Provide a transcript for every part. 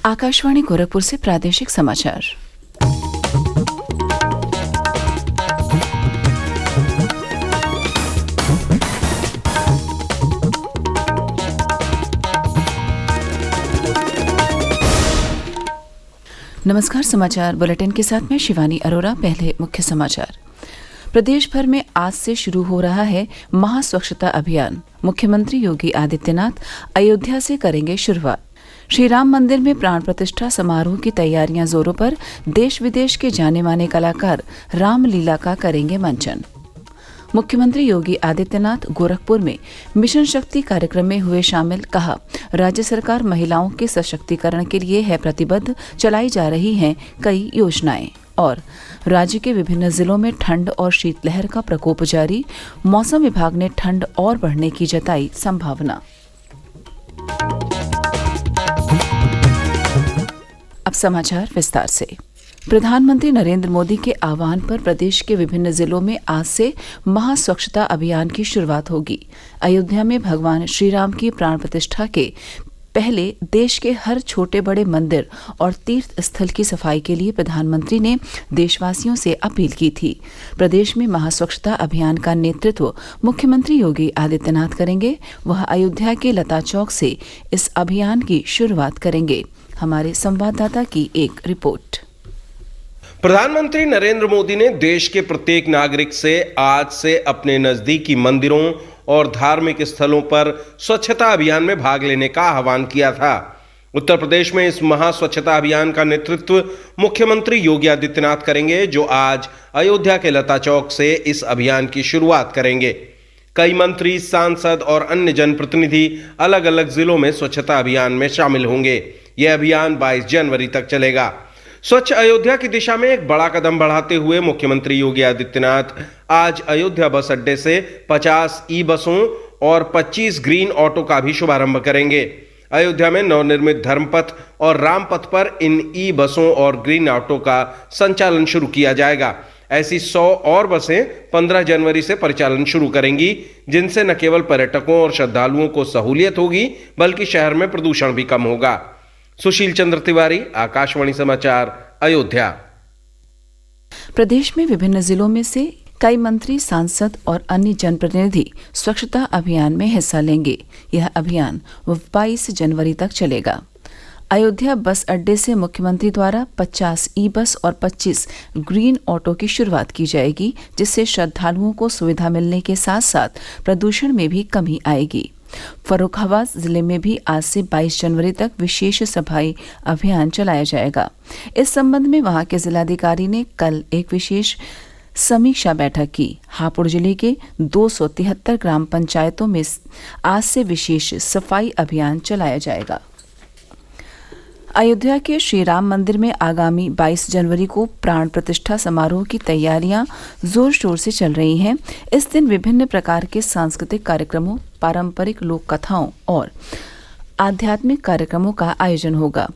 आकाशवाणी गोरखपुर से प्रादेशिक समाचार। नमस्कार, समाचार बुलेटिन के साथ मैं शिवानी अरोरा। पहले मुख्य समाचार। प्रदेश भर में आज से शुरू हो रहा है महास्वच्छता अभियान। मुख्यमंत्री योगी आदित्यनाथ अयोध्या से करेंगे शुरुआत। श्री राम मंदिर में प्राण प्रतिष्ठा समारोह की तैयारियां जोरों पर। देश विदेश के जाने माने कलाकार रामलीला का करेंगे मंचन। मुख्यमंत्री योगी आदित्यनाथ गोरखपुर में मिशन शक्ति कार्यक्रम में हुए शामिल। कहा, राज्य सरकार महिलाओं के सशक्तिकरण के लिए है प्रतिबद्ध। चलाई जा रही हैं कई योजनाएं। और राज्य के विभिन्न जिलों में ठंड और शीतलहर का प्रकोप जारी। मौसम विभाग ने ठंड और बढ़ने की जताई संभावना। अब समाचार विस्तार से। प्रधानमंत्री नरेंद्र मोदी के आह्वान पर प्रदेश के विभिन्न जिलों में आज से महास्वच्छता अभियान की शुरुआत होगी। अयोध्या में भगवान श्री राम की प्राण प्रतिष्ठा के पहले देश के हर छोटे बड़े मंदिर और तीर्थ स्थल की सफाई के लिए प्रधानमंत्री ने देशवासियों से अपील की थी। प्रदेश में महास्वच्छता अभियान का नेतृत्व मुख्यमंत्री योगी आदित्यनाथ करेंगे। वह अयोध्या के लता चौक से इस अभियान की शुरुआत करेंगे। हमारे संवाददाता की एक रिपोर्ट। प्रधानमंत्री नरेंद्र मोदी ने देश के प्रत्येक नागरिक से आज से अपने नजदीकी मंदिरों और धार्मिक स्थलों पर स्वच्छता अभियान में भाग लेने का आह्वान किया था। उत्तर प्रदेश में इस महास्वच्छता अभियान का नेतृत्व मुख्यमंत्री योगी आदित्यनाथ करेंगे, जो आज अयोध्या के लता चौक से इस अभियान की शुरुआत करेंगे। कई मंत्री, सांसद और अन्य जनप्रतिनिधि अलग अलग जिलों में स्वच्छता अभियान में शामिल होंगे। यह अभियान 22 जनवरी तक चलेगा। स्वच्छ अयोध्या की दिशा में एक बड़ा कदम बढ़ाते हुए मुख्यमंत्री योगी आदित्यनाथ आज अयोध्या बस अड्डे से 50 ई बसों और 25 ग्रीन ऑटो का भी शुभारंभ करेंगे। अयोध्या में नवनिर्मित धर्मपथ और रामपथ पर इन ई बसों और ग्रीन ऑटो का संचालन शुरू किया जाएगा। ऐसी 100 और बसें 15 जनवरी से परिचालन शुरू करेंगी, जिनसे न केवल पर्यटकों और श्रद्धालुओं को सहूलियत होगी, बल्कि शहर में प्रदूषण भी कम होगा। सुशील चंद्र तिवारी, आकाशवाणी समाचार, अयोध्या। प्रदेश में विभिन्न जिलों में से कई मंत्री, सांसद और अन्य जनप्रतिनिधि स्वच्छता अभियान में हिस्सा लेंगे। यह अभियान 22 जनवरी तक चलेगा। अयोध्या बस अड्डे से मुख्यमंत्री द्वारा 50 ई बस और 25 ग्रीन ऑटो की शुरुआत की जाएगी, जिससे श्रद्धालुओं को सुविधा मिलने के साथ साथ प्रदूषण में भी कमी आएगी। फर्रुखाबाद जिले में भी आज से 22 जनवरी तक विशेष सफाई अभियान चलाया जाएगा। इस संबंध में वहां के जिलाधिकारी ने कल एक विशेष समीक्षा बैठक की। हापुड़ जिले के 273 ग्राम पंचायतों में आज से विशेष सफाई अभियान चलाया जाएगा। अयोध्या के श्री राम मंदिर में आगामी 22 जनवरी को प्राण प्रतिष्ठा समारोह की तैयारियां जोर शोर से चल रही हैं। इस दिन विभिन्न प्रकार के सांस्कृतिक कार्यक्रमों, पारंपरिक लोक कथाओं और आध्यात्मिक कार्यक्रमों का आयोजन होगा।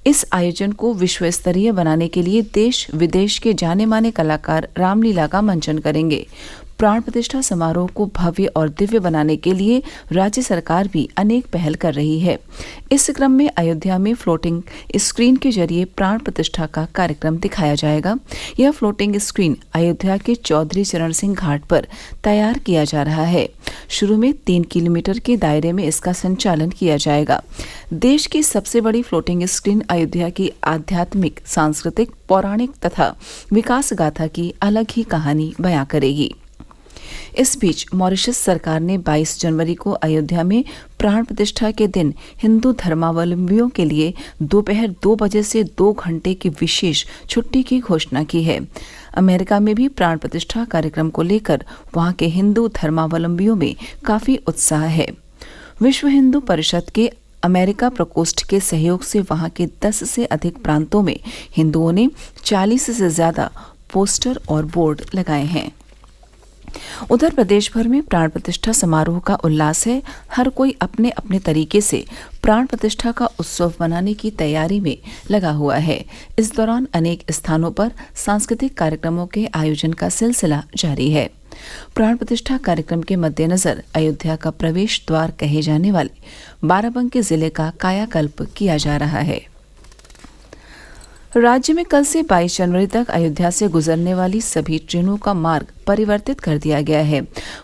इस आयोजन को विश्व स्तरीय बनाने के लिए देश विदेश के जाने माने कलाकार रामलीला का मंचन करेंगे। प्राण प्रतिष्ठा समारोह को भव्य और दिव्य बनाने के लिए राज्य सरकार भी अनेक पहल कर रही है। इस क्रम में अयोध्या में फ्लोटिंग स्क्रीन के जरिए प्राण प्रतिष्ठा का कार्यक्रम दिखाया जाएगा। यह फ्लोटिंग स्क्रीन अयोध्या के चौधरी चरण सिंह घाट पर तैयार किया जा रहा है। शुरू में 3 किलोमीटर के दायरे में इसका संचालन किया जाएगा। देश की सबसे बड़ी फ्लोटिंग स्क्रीन अयोध्या की आध्यात्मिक, सांस्कृतिक, पौराणिक तथा विकास गाथा की अलग ही कहानी बयां करेगी। इस बीच मॉरिशस सरकार ने 22 जनवरी को अयोध्या में प्राण प्रतिष्ठा के दिन हिंदू धर्मावलंबियों के लिए दोपहर 2 बजे से 2 घंटे की विशेष छुट्टी की घोषणा की है। अमेरिका में भी प्राण प्रतिष्ठा कार्यक्रम को लेकर वहां के हिंदू धर्मावलंबियों में काफी उत्साह है। विश्व हिंदू परिषद के अमेरिका प्रकोष्ठ के सहयोग से वहां के 10 से अधिक प्रांतों में हिंदुओं ने 40 से ज्यादा पोस्टर और बोर्ड लगाए हैं। उधर प्रदेश भर में प्राण प्रतिष्ठा समारोह का उल्लास है। हर कोई अपने अपने तरीके से प्राण प्रतिष्ठा का उत्सव मनाने की तैयारी में लगा हुआ है। इस दौरान अनेक स्थानों पर सांस्कृतिक कार्यक्रमों के आयोजन का सिलसिला जारी है। प्राण प्रतिष्ठा कार्यक्रम के मद्देनजर अयोध्या का प्रवेश द्वार कहे जाने वाले बाराबंकी जिले का कायाकल्प किया जा रहा है। राज्य में कल से 22 जनवरी तक अयोध्या से गुजरने वाली सभी ट्रेनों का मार्ग परिवर्तित कर दिया गया है।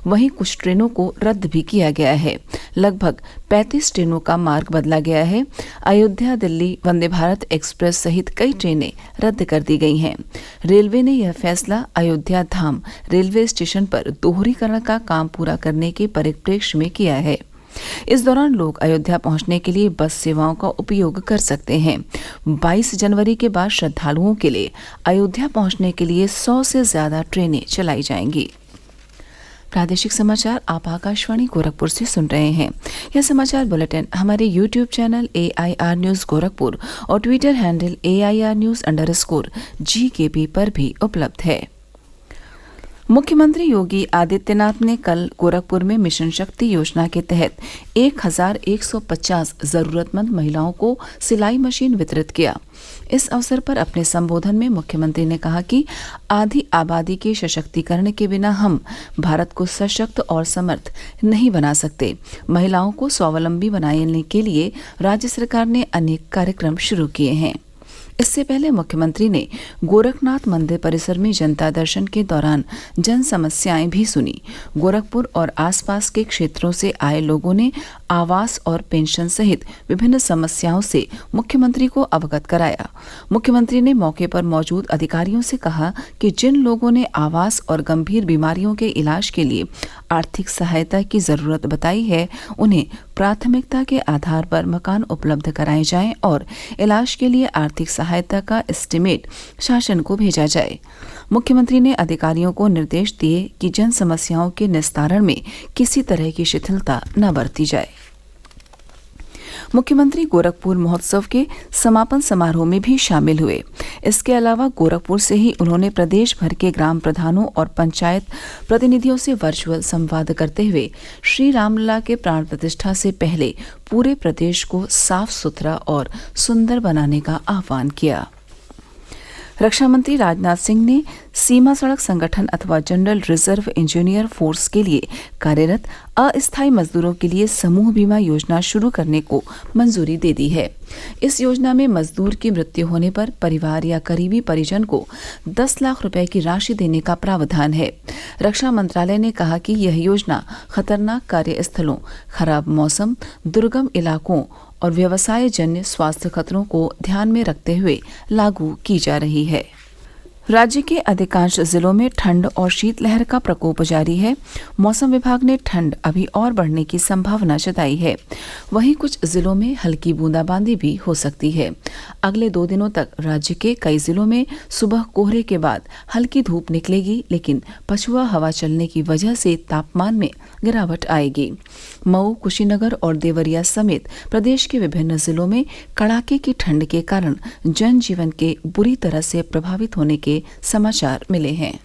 वहीं कुछ ट्रेनों को रद्द भी किया गया है। लगभग 35 ट्रेनों का मार्ग बदला गया है। अयोध्या दिल्ली वंदे भारत एक्सप्रेस सहित कई ट्रेनें रद्द कर दी गई हैं। रेलवे ने यह फैसला अयोध्या धाम रेलवे स्टेशन पर दोहरीकरण का काम पूरा करने के परिप्रेक्ष्य में किया है। इस दौरान लोग अयोध्या पहुंचने के लिए बस सेवाओं का उपयोग कर सकते हैं। 22 जनवरी के बाद श्रद्धालुओं के लिए अयोध्या पहुंचने के लिए 100 से ज्यादा ट्रेनें चलाई जाएंगी। प्रादेशिक समाचार आप आकाशवाणी गोरखपुर से सुन रहे हैं। यह समाचार बुलेटिन हमारे YouTube channel AIR news Gorakhpur और ट्विटर हैंडल AIR News_GKP पर भी उपलब्ध है। मुख्यमंत्री योगी आदित्यनाथ ने कल गोरखपुर में मिशन शक्ति योजना के तहत 1150 जरूरतमंद महिलाओं को सिलाई मशीन वितरित किया। इस अवसर पर अपने संबोधन में मुख्यमंत्री ने कहा कि आधी आबादी के सशक्तिकरण के बिना हम भारत को सशक्त और समर्थ नहीं बना सकते। महिलाओं को स्वावलंबी बनाने के लिए राज्य सरकार ने अनेक कार्यक्रम शुरू किए हैं। इससे पहले मुख्यमंत्री ने गोरखनाथ मंदिर परिसर में जनता दर्शन के दौरान जन समस्याएं भी सुनी। गोरखपुर और आसपास के क्षेत्रों से आए लोगों ने आवास और पेंशन सहित विभिन्न समस्याओं से मुख्यमंत्री को अवगत कराया। मुख्यमंत्री ने मौके पर मौजूद अधिकारियों से कहा कि जिन लोगों ने आवास और गंभीर बीमारियों के इलाज के लिए आर्थिक सहायता की जरूरत बताई है, उन्हें प्राथमिकता के आधार पर मकान उपलब्ध कराए जाएं और इलाज के लिए आर्थिक सहायता का एस्टीमेट शासन को भेजा जाए। मुख्यमंत्री ने अधिकारियों को निर्देश दिए कि जन समस्याओं के निस्तारण में किसी तरह की शिथिलता न बरती जाए। मुख्यमंत्री गोरखपुर महोत्सव के समापन समारोह में भी शामिल हुए। इसके अलावा गोरखपुर से ही उन्होंने प्रदेश भर के ग्राम प्रधानों और पंचायत प्रतिनिधियों से वर्चुअल संवाद करते हुए श्री रामलला के प्राण प्रतिष्ठा से पहले पूरे प्रदेश को साफ सुथरा और सुंदर बनाने का आह्वान किया। रक्षा मंत्री राजनाथ सिंह ने सीमा सड़क संगठन अथवा जनरल रिजर्व इंजीनियर फोर्स के लिए कार्यरत अस्थायी मजदूरों के लिए समूह बीमा योजना शुरू करने को मंजूरी दे दी है। इस योजना में मजदूर की मृत्यु होने पर परिवार या करीबी परिजन को 10 लाख रुपए की राशि देने का प्रावधान है। रक्षा मंत्रालय ने कहा कि यह योजना खतरनाक कार्यस्थलों, खराब मौसम, दुर्गम इलाकों और व्यवसाय जन्य स्वास्थ्य खतरों को ध्यान में रखते हुए लागू की जा रही है। राज्य के अधिकांश जिलों में ठंड और शीतलहर का प्रकोप जारी है। मौसम विभाग ने ठंड अभी और बढ़ने की संभावना जताई है। वहीं कुछ जिलों में हल्की बूंदाबांदी भी हो सकती है। अगले 2 दिनों तक राज्य के कई जिलों में सुबह कोहरे के बाद हल्की धूप निकलेगी, लेकिन पछुआ हवा चलने की वजह से तापमान में गिरावट आएगी। मऊ, कुशीनगर और देवरिया समेत प्रदेश के विभिन्न जिलों में कड़ाके की ठंड के कारण जनजीवन के बुरी तरह से प्रभावित होने के समाचार मिले हैं।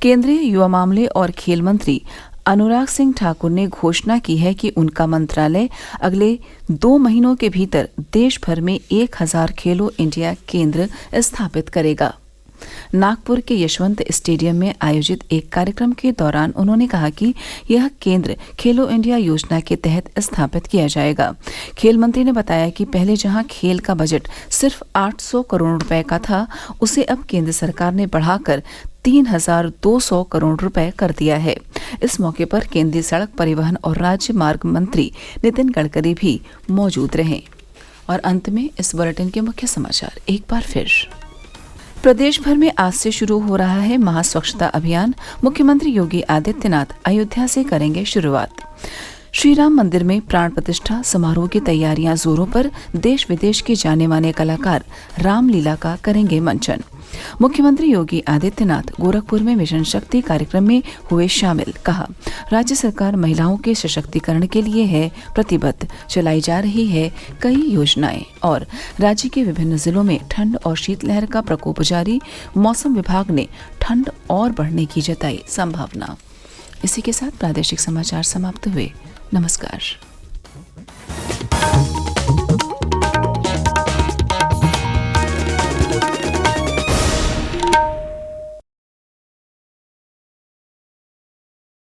केंद्रीय युवा मामले और खेल मंत्री अनुराग सिंह ठाकुर ने घोषणा की है कि उनका मंत्रालय अगले 2 महीनों के भीतर देश भर में 1000 खेलो इंडिया केंद्र स्थापित करेगा। नागपुर के यशवंत स्टेडियम में आयोजित एक कार्यक्रम के दौरान उन्होंने कहा कि यह केंद्र खेलो इंडिया योजना के तहत स्थापित किया जाएगा। खेल मंत्री ने बताया कि पहले जहां खेल का बजट सिर्फ 800 करोड़ रुपए का था, उसे अब केंद्र सरकार ने बढ़ाकर 3200 करोड़ रुपए कर दिया है। इस मौके पर केंद्रीय सड़क परिवहन और राज्य मार्ग मंत्री नितिन गडकरी भी मौजूद रहे। और अंत में इस बुलेटिन के मुख्य समाचार एक बार फिर। प्रदेश भर में आज से शुरू हो रहा है महास्वच्छता अभियान। मुख्यमंत्री योगी आदित्यनाथ अयोध्या से करेंगे शुरुआत। श्री राम मंदिर में प्राण प्रतिष्ठा समारोह की तैयारियां जोरों पर। देश विदेश के जाने माने कलाकार रामलीला का करेंगे मंचन। मुख्यमंत्री योगी आदित्यनाथ गोरखपुर में मिशन शक्ति कार्यक्रम में हुए शामिल। कहा, राज्य सरकार महिलाओं के सशक्तिकरण के लिए है प्रतिबद्ध। चलाई जा रही है कई योजनाएं। और राज्य के विभिन्न जिलों में ठंड और शीतलहर का प्रकोप जारी। मौसम विभाग ने ठंड और बढ़ने की जताई संभावना। इसी के साथ प्रादेशिक समाचार समाप्त हुए। नमस्कार।